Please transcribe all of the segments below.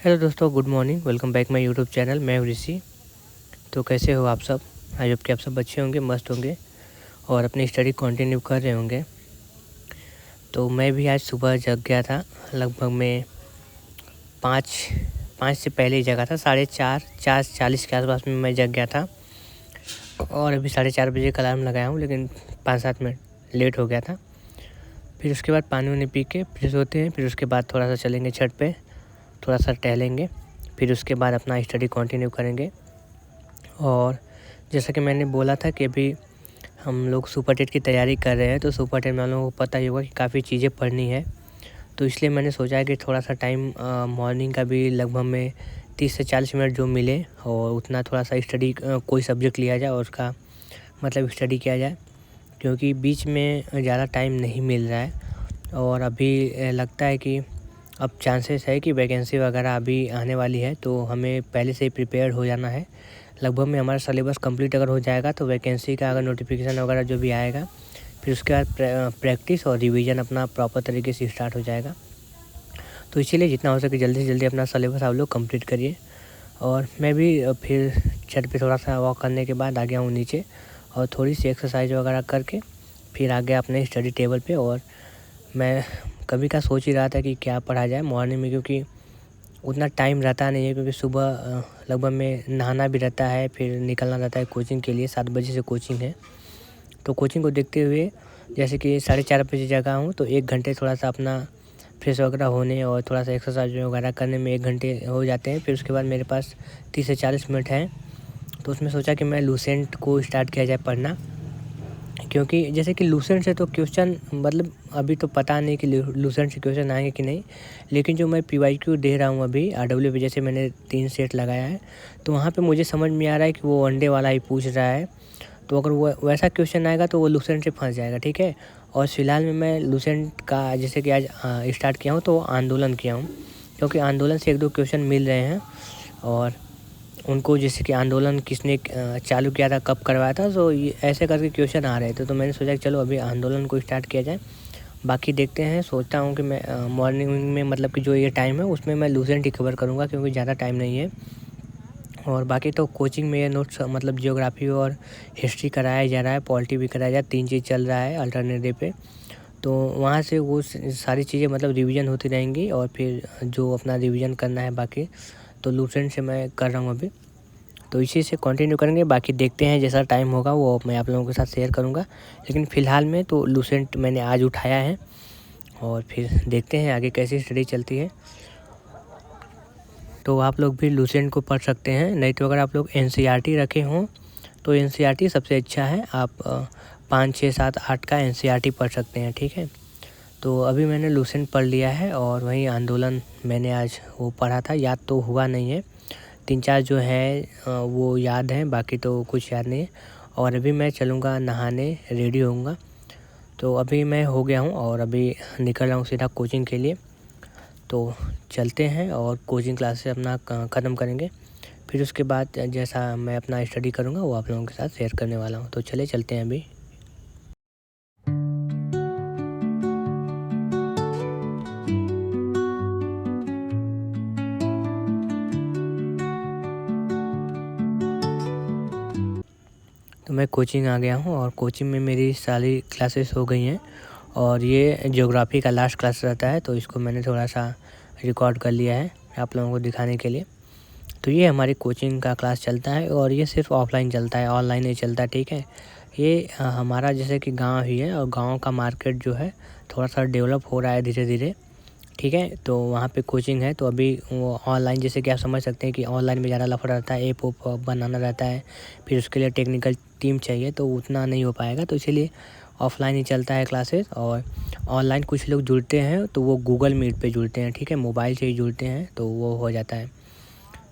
Hello दोस्तों, good morning. Welcome back my YouTube channel. मैं हूं ऋषि। तो कैसे हो आप सब? आई होप कि आप सब अच्छे होंगे, मस्त होंगे और अपनी स्टडी कंटिन्यू कर रहे होंगे। तो मैं भी आज सुबह जग गया था। लगभग मैं पाँच से पहले ही जगा था। 4:40 के आसपास में मैं जग गया था और अभी 4:30 का अलार्म लगाया हूँ, लेकिन 5-7 मिनट लेट हो गया था। फिर उसके बाद पानी वानी पी के फिर सोते हैं। फिर उसके बाद थोड़ा सा चलेंगे छत पे, थोड़ा सा टहलेंगे। फिर उसके बाद अपना स्टडी कंटिन्यू करेंगे। और जैसा कि मैंने बोला था कि अभी हम लोग सुपर टेट की तैयारी कर रहे हैं, तो सुपर टेट में हम लोगों को पता ही होगा कि काफ़ी चीज़ें पढ़नी है। तो इसलिए मैंने सोचा है कि थोड़ा सा टाइम मॉर्निंग का भी लगभग में 30 से 40 मिनट जो मिले और उतना थोड़ा सा स्टडी कोई सब्जेक्ट लिया जाए और उसका मतलब स्टडी किया जाए, क्योंकि बीच में ज़्यादा टाइम नहीं मिल रहा है। और अभी लगता है कि अब चांसेस है कि वैकेंसी वगैरह अभी आने वाली है, तो हमें पहले से ही प्रिपेयर हो जाना है। लगभग में हमारा सिलेबस कंप्लीट अगर हो जाएगा तो वैकेंसी का अगर नोटिफिकेशन वगैरह जो भी आएगा, फिर उसके बाद प्रैक्टिस और रिवीजन अपना प्रॉपर तरीके से स्टार्ट हो जाएगा। तो इसीलिए जितना हो सके जल्दी से जल्दी अपना सिलेबस आप लोग कंप्लीट करिए। और मैं भी फिर छत पे थोड़ा सा वॉक करने के बाद आ गया हूँ नीचे और थोड़ी सी एक्सरसाइज वगैरह करके फिर आ गया अपने स्टडी टेबल पे। और मैं कभी का सोच ही रहा था कि क्या पढ़ा जाए मॉर्निंग में, क्योंकि उतना टाइम रहता नहीं है, क्योंकि सुबह लगभग में नहाना भी रहता है, फिर निकलना रहता है कोचिंग के लिए। 7 बजे से कोचिंग है, तो कोचिंग को देखते हुए जैसे कि 4:30 जगा हूँ, तो 1 घंटे थोड़ा सा अपना फ्रेश वगैरह होने और थोड़ा सा एक्सरसाइज वगैरह करने में 1 घंटे हो जाते हैं। फिर उसके बाद मेरे पास 30 से 40 मिनट हैं, तो उसमें सोचा कि मैं लूसेंट को स्टार्ट किया जाए पढ़ना। क्योंकि जैसे कि लूसेंट से तो क्वेश्चन मतलब अभी तो पता नहीं कि लूसेंट से क्वेश्चन आएंगे कि नहीं, लेकिन जो मैं पीवाईक्यू दे रहा हूँ अभी आरडब्ल्यू पे, जैसे मैंने 3 सेट लगाया है, तो वहाँ पे मुझे समझ में आ रहा है कि वो वनडे वाला ही पूछ रहा है। तो अगर वो वैसा क्वेश्चन आएगा तो वो लूसेंट से फंस जाएगा, ठीक है। और फिलहाल में मैं लूसेंट का जैसे कि आज स्टार्ट किया हूँ, तो आंदोलन किया हूँ, क्योंकि आंदोलन से 1-2 क्वेश्चन मिल रहे हैं। और उनको जैसे कि आंदोलन किसने चालू किया था, कब करवाया था, तो ये ऐसे करके क्वेश्चन आ रहे थे। तो मैंने सोचा कि चलो अभी आंदोलन को स्टार्ट किया जाए। बाकी देखते हैं, सोचता हूँ कि मैं मॉर्निंग में मतलब कि जो ये टाइम है उसमें मैं लूसेंट ही कवर करूँगा, क्योंकि ज़्यादा टाइम नहीं है। और बाकी तो कोचिंग में ये नोट्स मतलब ज्योग्राफी और हिस्ट्री कराया जा रहा है, पॉलिटी भी कराया जा रहा है, 3 चीज़ चल रहा है अल्टरनेटिव पे। तो वहाँ से वो सारी चीज़ें मतलब रिवीजन होती रहेंगी और फिर जो अपना रिवीजन करना है बाकी, तो लूसेंट से मैं कर रहा हूँ अभी। तो इसी से कंटिन्यू करेंगे। बाकी देखते हैं, जैसा टाइम होगा वो मैं आप लोगों के साथ शेयर करूंगा। लेकिन फ़िलहाल में तो लूसेंट मैंने आज उठाया है और फिर देखते हैं आगे कैसी स्टडी चलती है। तो आप लोग भी लूसेंट को पढ़ सकते हैं, नहीं तो अगर आप लोग एनसीईआरटी रखे हों तो एनसीईआरटी सबसे अच्छा है। आप 5, 6, 7, 8 का एनसीईआरटी पढ़ सकते हैं, ठीक है। तो अभी मैंने लूसेंट पढ़ लिया है और वहीं आंदोलन मैंने आज वो पढ़ा था, याद तो हुआ नहीं है। 3-4 जो है वो याद हैं, बाकी तो कुछ याद नहीं है। और अभी मैं चलूँगा नहाने, रेडी होऊंगा। तो अभी मैं हो गया हूँ और अभी निकल रहा हूँ सीधा कोचिंग के लिए। तो चलते हैं और कोचिंग क्लास से अपना ख़त्म करेंगे। फिर उसके बाद जैसा मैं अपना स्टडी करूँगा वो आप लोगों के साथ शेयर करने वाला हूँ। तो चलते हैं अभी। तो मैं कोचिंग आ गया हूँ और कोचिंग में मेरी सारी क्लासेस हो गई हैं और ये ज्योग्राफी का लास्ट क्लास रहता है, तो इसको मैंने थोड़ा सा रिकॉर्ड कर लिया है आप लोगों को दिखाने के लिए। तो ये हमारी कोचिंग का क्लास चलता है और ये सिर्फ ऑफलाइन चलता है, ऑनलाइन नहीं चलता, ठीक है। ये हमारा जैसे कि गांव ही है और गांव का मार्केट जो है थोड़ा सा डेवलप हो रहा है धीरे धीरे, ठीक है। तो वहाँ पे कोचिंग है, तो अभी वो ऑनलाइन जैसे कि आप समझ सकते हैं कि ऑनलाइन में ज़्यादा लफड़ा रहता है, ऐप वूप बनाना रहता है, फिर उसके लिए टेक्निकल टीम चाहिए, तो उतना नहीं हो पाएगा। तो इसीलिए ऑफलाइन ही चलता है क्लासेस। और ऑनलाइन कुछ लोग जुड़ते हैं तो वो गूगल मीट पे जुड़ते हैं, ठीक है, मोबाइल से ही जुड़ते हैं, तो वो हो जाता है।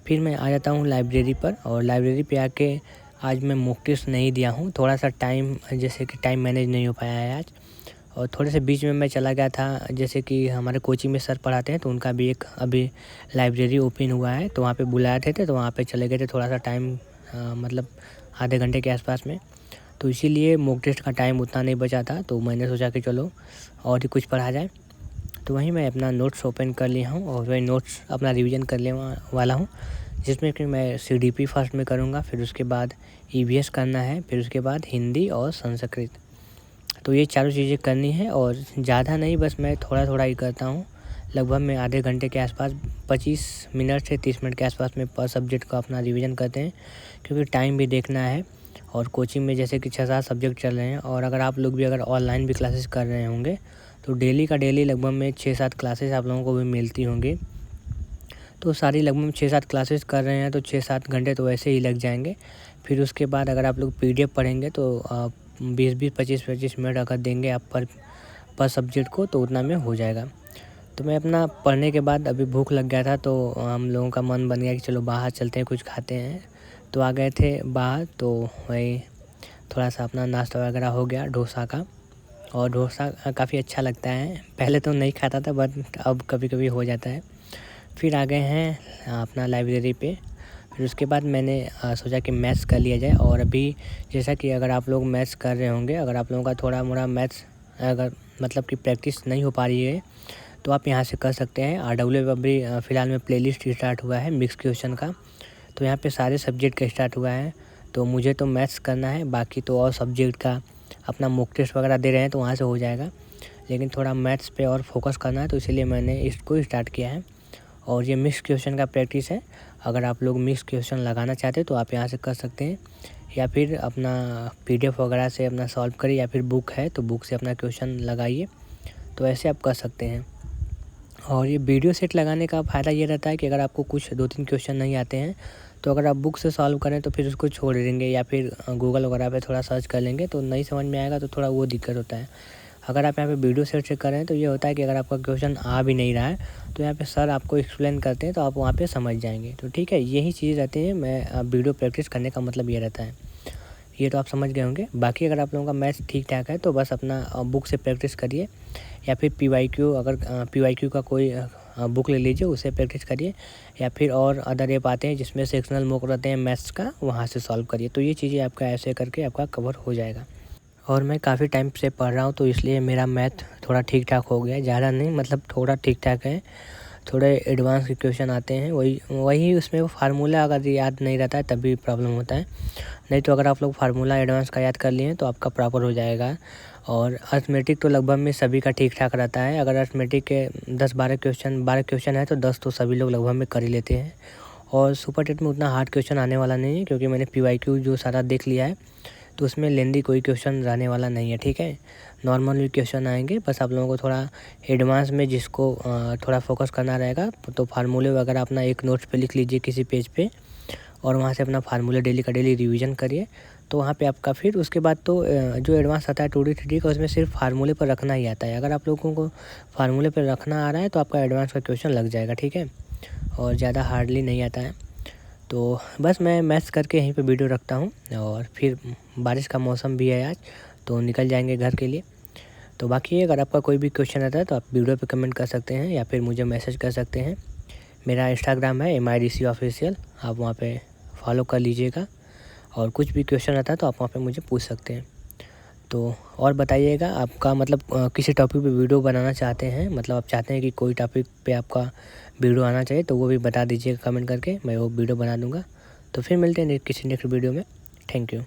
फिर मैं आ जाता हूँ लाइब्रेरी पर और लाइब्रेरी पे आके आज मैं मॉक टेस्ट नहीं दिया हूँ, थोड़ा सा टाइम जैसे कि टाइम मैनेज नहीं हो पाया है आज। और थोड़े से बीच में मैं चला गया था, जैसे कि हमारे कोचिंग में सर पढ़ाते हैं, तो उनका भी एक अभी लाइब्रेरी ओपन हुआ है, तो वहाँ पे बुलाए थे, तो वहाँ पे चले गए थे थोड़ा सा टाइम मतलब आधे घंटे के आसपास में। तो इसीलिए मॉक टेस्ट का टाइम उतना नहीं बचा था, तो मैंने सोचा कि चलो और ही कुछ पढ़ा जाए। तो वहीं मैं अपना नोट्स ओपन कर लिया हूँ और वही नोट्स अपना रिवीजन करने वाला हूँ, जिसमें कि मैं CDP फर्स्ट में करूँगा, फिर उसके बाद EVS करना है, फिर उसके बाद हिंदी और संस्कृत। तो ये चारों चीज़ें करनी है और ज़्यादा नहीं, बस मैं थोड़ा थोड़ा ही करता हूँ। लगभग मैं आधे घंटे के आसपास 25 मिनट से 30 मिनट के आसपास में पर सब्जेक्ट का अपना रिवीजन करते हैं, क्योंकि टाइम भी देखना है। और कोचिंग में जैसे कि 6-7 सब्जेक्ट चल रहे हैं, और अगर आप लोग भी अगर ऑनलाइन भी क्लासेस कर रहे होंगे तो डेली का डेली लगभग में 6-7 क्लासेस आप लोगों को भी मिलती होंगी। तो सारी लगभग 6-7 क्लासेस कर रहे हैं तो 6-7 घंटे तो वैसे ही लग जाएंगे। फिर उसके बाद अगर आप लोग PDF पढ़ेंगे तो 20-20, 25-25 मिनट अगर देंगे आप पर सब्जेक्ट को, तो उतना में हो जाएगा। तो मैं अपना पढ़ने के बाद अभी भूख लग गया था, तो हम लोगों का मन बन गया कि चलो बाहर चलते हैं, कुछ खाते हैं। तो आ गए थे बाहर, तो वही थोड़ा सा अपना नाश्ता वगैरह हो गया डोसा का। और डोसा काफ़ी अच्छा लगता है, पहले तो नहीं खाता था बट अब कभी कभी हो जाता है। फिर आ गए हैं अपना लाइब्रेरी पे। फिर उसके बाद मैंने सोचा कि मैथ्स कर लिया जाए। और अभी जैसा कि अगर आप लोग मैथ्स कर रहे होंगे, अगर आप लोगों का थोड़ा मोड़ा मैथ्स अगर मतलब कि प्रैक्टिस नहीं हो पा रही है, तो आप यहाँ से कर सकते हैं। RW अभी फ़िलहाल में प्लेलिस्ट स्टार्ट हुआ है मिक्स क्वेश्चन का, तो यहाँ पे सारे सब्जेक्ट का स्टार्ट हुआ है। तो मुझे तो मैथ्स करना है, बाकी तो और सब्जेक्ट का अपना मॉक टेस्ट वगैरह दे रहे हैं तो वहाँ से हो जाएगा, लेकिन थोड़ा मैथ्स पे और फोकस करना है, तो इसीलिए मैंने इसको स्टार्ट किया है। और ये मिक्स क्वेश्चन का प्रैक्टिस है। अगर आप लोग मिक्स क्वेश्चन लगाना चाहते हैं तो आप यहाँ से कर सकते हैं, या फिर अपना PDF वगैरह से अपना सॉल्व करिए, या फिर बुक है तो बुक से अपना क्वेश्चन लगाइए, तो ऐसे आप कर सकते हैं। और ये वीडियो सेट लगाने का फ़ायदा ये रहता है कि अगर आपको कुछ 2-3 क्वेश्चन नहीं आते हैं, तो अगर आप बुक से सॉल्व करें तो फिर उसको छोड़ देंगे, या फिर गूगल वगैरह पे थोड़ा सर्च कर लेंगे तो नहीं समझ में आएगा, तो थोड़ा वो दिक्कत होता है। अगर आप यहाँ पे वीडियो सेट से करें तो ये होता है कि अगर आपका क्वेश्चन आ भी नहीं रहा है तो यहाँ पे सर आपको एक्सप्लेन करते हैं, तो आप वहाँ पे समझ जाएंगे। तो ठीक है, यही चीज़ रहती है। मैं वीडियो प्रैक्टिस करने का मतलब ये रहता है, ये तो आप समझ गए होंगे। बाकी अगर आप लोगों का मैथ्स ठीक ठाक है तो बस अपना बुक से प्रैक्टिस करिए, या फिर PYQ अगर PYQ का कोई बुक ले लीजिए, उससे प्रैक्टिस करिए, या फिर और अदर ऐप आते हैं जिसमें सेक्शनल मॉक रहते हैं मैथ्स का, वहाँ से सॉल्व करिए। तो ये चीज़ें आपका ऐसे करके आपका कवर हो जाएगा। और मैं काफ़ी टाइम से पढ़ रहा हूँ, तो इसलिए मेरा मैथ थोड़ा ठीक ठाक हो गया है, ज़्यादा नहीं, मतलब थोड़ा ठीक ठाक है। थोड़े एडवांस के क्वेश्चन आते हैं, वही उसमें वो फार्मूला अगर याद नहीं रहता है तभी प्रॉब्लम होता है, नहीं तो अगर आप लोग फार्मूला एडवांस का याद कर लिए तो आपका प्रॉपर हो जाएगा। और अर्थमेटिक तो लगभग में सभी का ठीक ठाक रहता है। अगर अर्थमेटिक के 12 क्वेश्चन है तो 10 तो सभी लोग लगभग में कर ही लेते हैं। और सुपर टेट में उतना हार्ड क्वेश्चन आने वाला नहीं है, क्योंकि मैंने PYQ जो सारा देख लिया है, तो उसमें लेंदी कोई क्वेश्चन रहने वाला नहीं है। ठीक है, नॉर्मल क्वेश्चन आएंगे, बस आप लोगों को थोड़ा एडवांस में जिसको थोड़ा फोकस करना रहेगा, तो फार्मूले वगैरह अपना एक नोट्स पे लिख लीजिए किसी पेज पे, और वहाँ से अपना फार्मूला डेली का डेली रिवीजन करिए। तो वहाँ पे आपका फिर उसके बाद तो जो एडवांस आता है 2D 3D का, उसमें सिर्फ फार्मूले पर रखना ही आता है। अगर आप लोगों को फार्मूले पर रखना आ रहा है तो आपका एडवांस का क्वेश्चन लग जाएगा। ठीक है, और ज़्यादा हार्डली नहीं आता है। तो बस मैं मैथ्स करके यहीं पे वीडियो रखता हूँ, और फिर बारिश का मौसम भी है आज, तो निकल जाएंगे घर के लिए। तो बाकी अगर आपका कोई भी क्वेश्चन आता है तो आप वीडियो पे कमेंट कर सकते हैं, या फिर मुझे मैसेज कर सकते हैं। मेरा इंस्टाग्राम है MIDC ऑफिशियल, आप वहाँ पे फॉलो कर लीजिएगा। और कुछ भी क्वेश्चन आता है तो आप वहाँ पे मुझे पूछ सकते हैं। तो और बताइएगा आपका मतलब किसी टॉपिक पे वीडियो बनाना चाहते हैं, मतलब आप चाहते हैं कि कोई टॉपिक पे आपका वीडियो आना चाहिए, तो वो भी बता दीजिएगा कमेंट करके, मैं वो वीडियो बना दूँगा। तो फिर मिलते हैं किसी नेक्स्ट वीडियो में। Thank you.